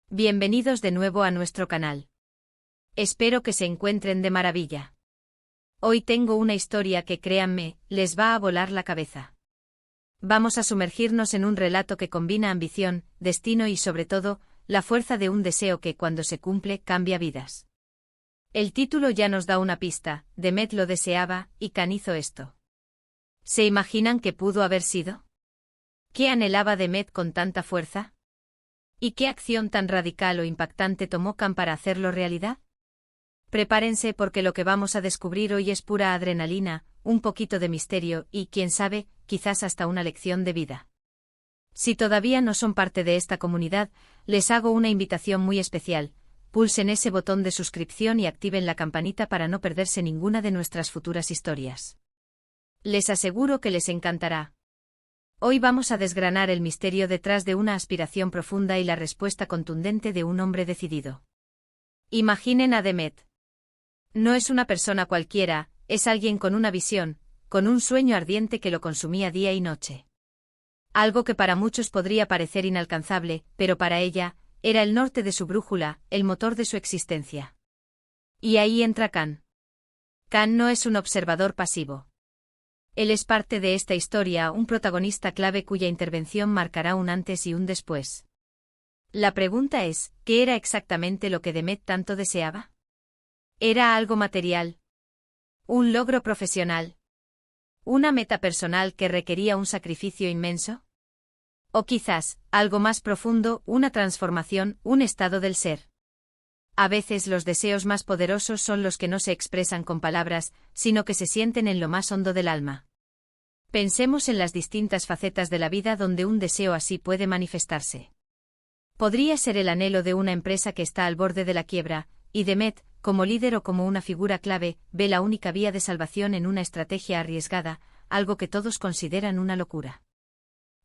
Bienvenidos de nuevo a nuestro canal. Espero que se encuentren de maravilla. Hoy tengo una historia que, créanme, les va a volar la cabeza. Vamos a sumergirnos en un relato que combina ambición, destino y, sobre todo, la fuerza de un deseo que, cuando se cumple, cambia vidas. El título ya nos da una pista: Demet lo deseaba, y Can hizo esto. ¿Se imaginan qué pudo haber sido? ¿Qué anhelaba Demet con tanta fuerza? ¿Y qué acción tan radical o impactante tomó Can para hacerlo realidad? Prepárense porque lo que vamos a descubrir hoy es pura adrenalina, un poquito de misterio y, quién sabe, quizás hasta una lección de vida. Si todavía no son parte de esta comunidad, les hago una invitación muy especial: pulsen ese botón de suscripción y activen la campanita para no perderse ninguna de nuestras futuras historias. Les aseguro que les encantará. Hoy vamos a desgranar el misterio detrás de una aspiración profunda y la respuesta contundente de un hombre decidido. Imaginen a Demet. No es una persona cualquiera, es alguien con una visión, con un sueño ardiente que lo consumía día y noche. Algo que para muchos podría parecer inalcanzable, pero para ella, era el norte de su brújula, el motor de su existencia. Y ahí entra Can. Can no es un observador pasivo. Él es parte de esta historia, un protagonista clave cuya intervención marcará un antes y un después. La pregunta es, ¿qué era exactamente lo que Demet tanto deseaba? ¿Era algo material? ¿Un logro profesional? ¿Una meta personal que requería un sacrificio inmenso? ¿O quizás, algo más profundo, una transformación, un estado del ser? A veces los deseos más poderosos son los que no se expresan con palabras, sino que se sienten en lo más hondo del alma. Pensemos en las distintas facetas de la vida donde un deseo así puede manifestarse. Podría ser el anhelo de una empresa que está al borde de la quiebra, y Demet, como líder o como una figura clave, ve la única vía de salvación en una estrategia arriesgada, algo que todos consideran una locura.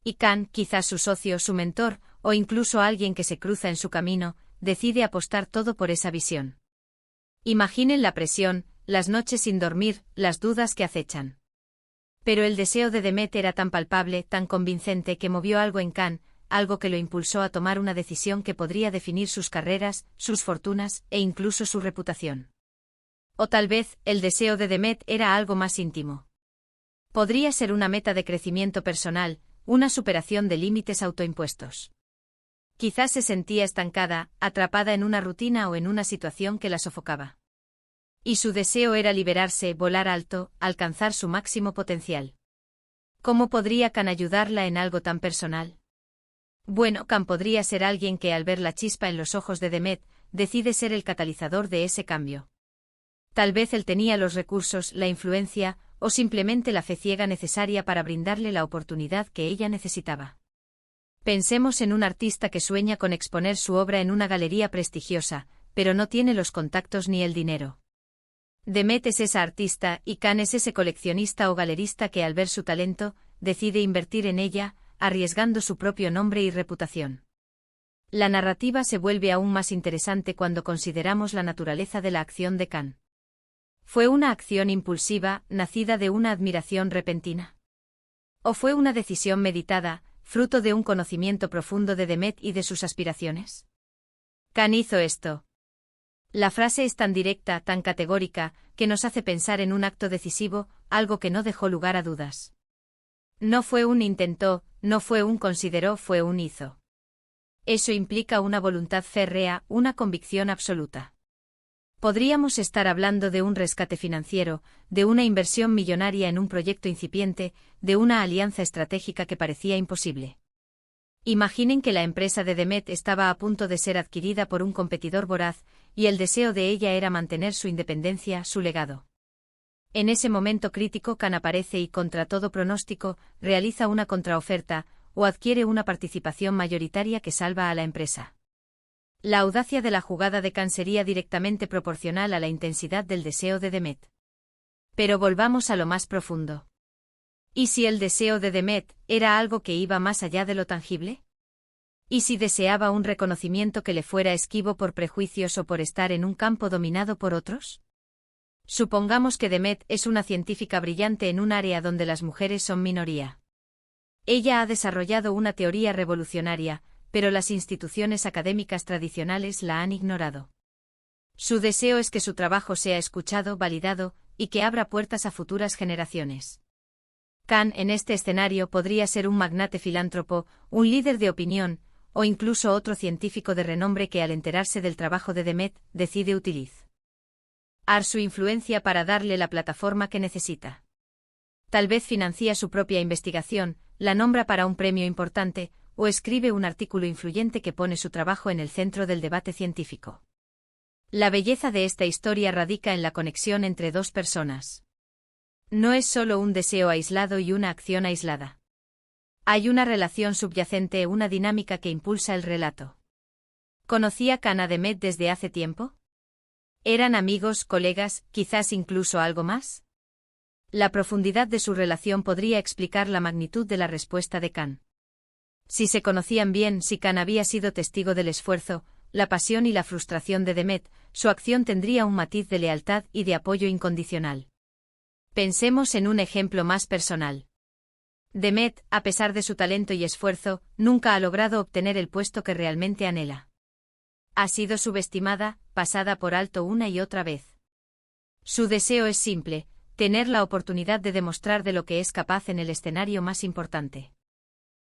Y Can, quizás su socio, su mentor, o incluso alguien que se cruza en su camino, decide apostar todo por esa visión. Imaginen la presión, las noches sin dormir, las dudas que acechan. Pero el deseo de Demet era tan palpable, tan convincente que movió algo en Can, algo que lo impulsó a tomar una decisión que podría definir sus carreras, sus fortunas e incluso su reputación. O tal vez, el deseo de Demet era algo más íntimo. Podría ser una meta de crecimiento personal, una superación de límites autoimpuestos. Quizás se sentía estancada, atrapada en una rutina o en una situación que la sofocaba. Y su deseo era liberarse, volar alto, alcanzar su máximo potencial. ¿Cómo podría Can ayudarla en algo tan personal? Bueno, Can podría ser alguien que, al ver la chispa en los ojos de Demet, decide ser el catalizador de ese cambio. Tal vez él tenía los recursos, la influencia, o simplemente la fe ciega necesaria para brindarle la oportunidad que ella necesitaba. Pensemos en un artista que sueña con exponer su obra en una galería prestigiosa, pero no tiene los contactos ni el dinero. Demet es esa artista y Can es ese coleccionista o galerista que, al ver su talento, decide invertir en ella, arriesgando su propio nombre y reputación. La narrativa se vuelve aún más interesante cuando consideramos la naturaleza de la acción de Can. ¿Fue una acción impulsiva, nacida de una admiración repentina? ¿O fue una decisión meditada, fruto de un conocimiento profundo de Demet y de sus aspiraciones? Can hizo esto. La frase es tan directa, tan categórica, que nos hace pensar en un acto decisivo, algo que no dejó lugar a dudas. No fue un intentó, no fue un consideró, fue un hizo. Eso implica una voluntad férrea, una convicción absoluta. Podríamos estar hablando de un rescate financiero, de una inversión millonaria en un proyecto incipiente, de una alianza estratégica que parecía imposible. Imaginen que la empresa de Demet estaba a punto de ser adquirida por un competidor voraz, y el deseo de ella era mantener su independencia, su legado. En ese momento crítico Can aparece y, contra todo pronóstico, realiza una contraoferta, o adquiere una participación mayoritaria que salva a la empresa. La audacia de la jugada de Can sería directamente proporcional a la intensidad del deseo de Demet. Pero volvamos a lo más profundo. ¿Y si el deseo de Demet era algo que iba más allá de lo tangible? ¿Y si deseaba un reconocimiento que le fuera esquivo por prejuicios o por estar en un campo dominado por otros? Supongamos que Demet es una científica brillante en un área donde las mujeres son minoría. Ella ha desarrollado una teoría revolucionaria, pero las instituciones académicas tradicionales la han ignorado. Su deseo es que su trabajo sea escuchado, validado, y que abra puertas a futuras generaciones. Khan en este escenario podría ser un magnate filántropo, un líder de opinión, o incluso otro científico de renombre que al enterarse del trabajo de Demet, decide utilizar su influencia para darle la plataforma que necesita. Tal vez financia su propia investigación, la nombra para un premio importante, o escribe un artículo influyente que pone su trabajo en el centro del debate científico. La belleza de esta historia radica en la conexión entre dos personas. No es solo un deseo aislado y una acción aislada. Hay una relación subyacente, una dinámica que impulsa el relato. ¿Conocía Khan a Demet desde hace tiempo? ¿Eran amigos, colegas, quizás incluso algo más? La profundidad de su relación podría explicar la magnitud de la respuesta de Khan. Si se conocían bien, si Khan había sido testigo del esfuerzo, la pasión y la frustración de Demet, su acción tendría un matiz de lealtad y de apoyo incondicional. Pensemos en un ejemplo más personal. Demet, a pesar de su talento y esfuerzo, nunca ha logrado obtener el puesto que realmente anhela. Ha sido subestimada, pasada por alto una y otra vez. Su deseo es simple, tener la oportunidad de demostrar de lo que es capaz en el escenario más importante.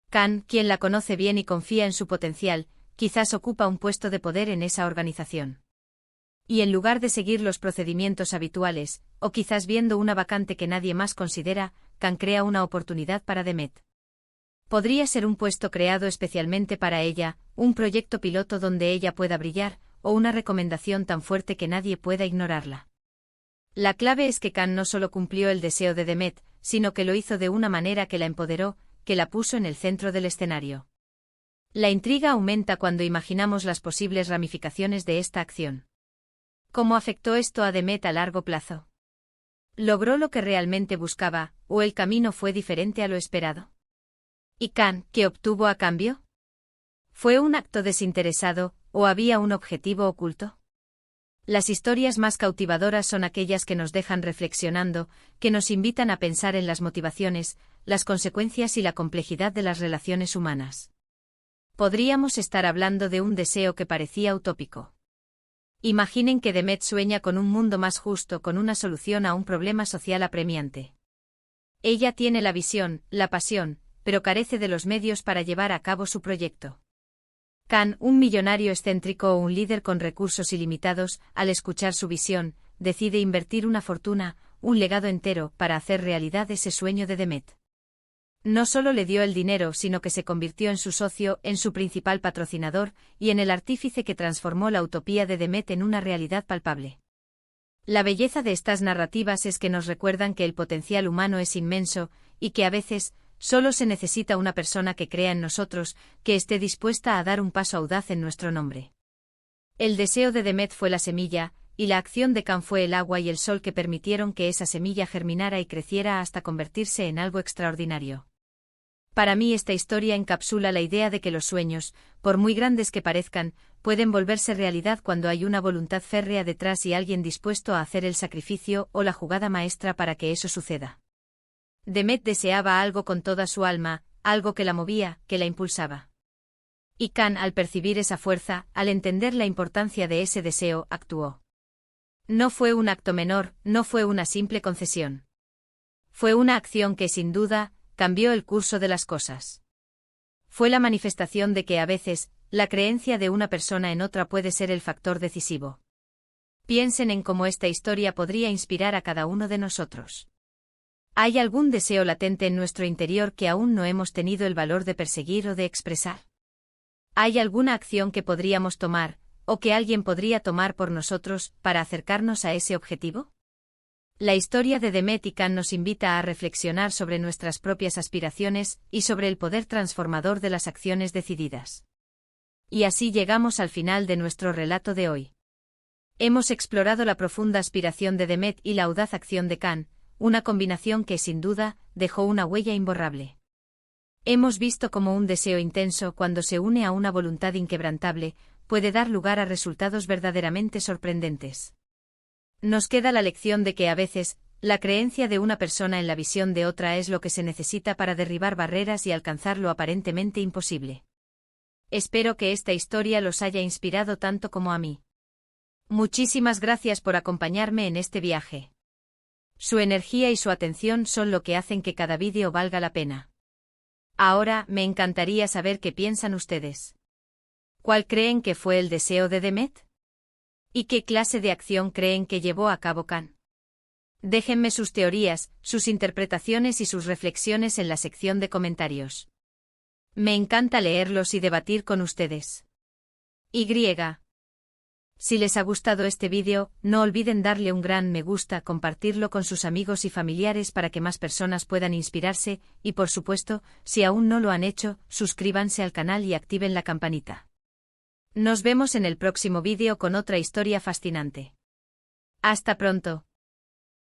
Khan, quien la conoce bien y confía en su potencial, quizás ocupa un puesto de poder en esa organización. Y en lugar de seguir los procedimientos habituales, o quizás viendo una vacante que nadie más considera, Khan crea una oportunidad para Demet. Podría ser un puesto creado especialmente para ella, un proyecto piloto donde ella pueda brillar, o una recomendación tan fuerte que nadie pueda ignorarla. La clave es que Khan no solo cumplió el deseo de Demet, sino que lo hizo de una manera que la empoderó, que la puso en el centro del escenario. La intriga aumenta cuando imaginamos las posibles ramificaciones de esta acción. ¿Cómo afectó esto a Demet a largo plazo? ¿Logró lo que realmente buscaba, o el camino fue diferente a lo esperado? ¿Y Khan, qué obtuvo a cambio? ¿Fue un acto desinteresado, o había un objetivo oculto? Las historias más cautivadoras son aquellas que nos dejan reflexionando, que nos invitan a pensar en las motivaciones, las consecuencias y la complejidad de las relaciones humanas. Podríamos estar hablando de un deseo que parecía utópico. Imaginen que Demet sueña con un mundo más justo, con una solución a un problema social apremiante. Ella tiene la visión, la pasión, pero carece de los medios para llevar a cabo su proyecto. Khan, un millonario excéntrico o un líder con recursos ilimitados, al escuchar su visión, decide invertir una fortuna, un legado entero, para hacer realidad ese sueño de Demet. No solo le dio el dinero, sino que se convirtió en su socio, en su principal patrocinador, y en el artífice que transformó la utopía de Demet en una realidad palpable. La belleza de estas narrativas es que nos recuerdan que el potencial humano es inmenso, y que a veces, solo se necesita una persona que crea en nosotros, que esté dispuesta a dar un paso audaz en nuestro nombre. El deseo de Demet fue la semilla, y la acción de Khan fue el agua y el sol que permitieron que esa semilla germinara y creciera hasta convertirse en algo extraordinario. Para mí esta historia encapsula la idea de que los sueños, por muy grandes que parezcan, pueden volverse realidad cuando hay una voluntad férrea detrás y alguien dispuesto a hacer el sacrificio o la jugada maestra para que eso suceda. Demet deseaba algo con toda su alma, algo que la movía, que la impulsaba. Y Khan, al percibir esa fuerza, al entender la importancia de ese deseo, actuó. No fue un acto menor, no fue una simple concesión. Fue una acción que, sin duda, cambió el curso de las cosas. Fue la manifestación de que a veces, la creencia de una persona en otra puede ser el factor decisivo. Piensen en cómo esta historia podría inspirar a cada uno de nosotros. ¿Hay algún deseo latente en nuestro interior que aún no hemos tenido el valor de perseguir o de expresar? ¿Hay alguna acción que podríamos tomar, o que alguien podría tomar por nosotros, para acercarnos a ese objetivo? La historia de Demet y Khan nos invita a reflexionar sobre nuestras propias aspiraciones y sobre el poder transformador de las acciones decididas. Y así llegamos al final de nuestro relato de hoy. Hemos explorado la profunda aspiración de Demet y la audaz acción de Khan, una combinación que, sin duda, dejó una huella imborrable. Hemos visto cómo un deseo intenso, cuando se une a una voluntad inquebrantable, puede dar lugar a resultados verdaderamente sorprendentes. Nos queda la lección de que a veces, la creencia de una persona en la visión de otra es lo que se necesita para derribar barreras y alcanzar lo aparentemente imposible. Espero que esta historia los haya inspirado tanto como a mí. Muchísimas gracias por acompañarme en este viaje. Su energía y su atención son lo que hacen que cada vídeo valga la pena. Ahora, me encantaría saber qué piensan ustedes. ¿Cuál creen que fue el deseo de Demet? ¿Y qué clase de acción creen que llevó a cabo Can? Déjenme sus teorías, sus interpretaciones y sus reflexiones en la sección de comentarios. Me encanta leerlos y debatir con ustedes. Y. Si les ha gustado este vídeo, no olviden darle un gran me gusta, compartirlo con sus amigos y familiares para que más personas puedan inspirarse, y por supuesto, si aún no lo han hecho, suscríbanse al canal y activen la campanita. Nos vemos en el próximo vídeo con otra historia fascinante. Hasta pronto.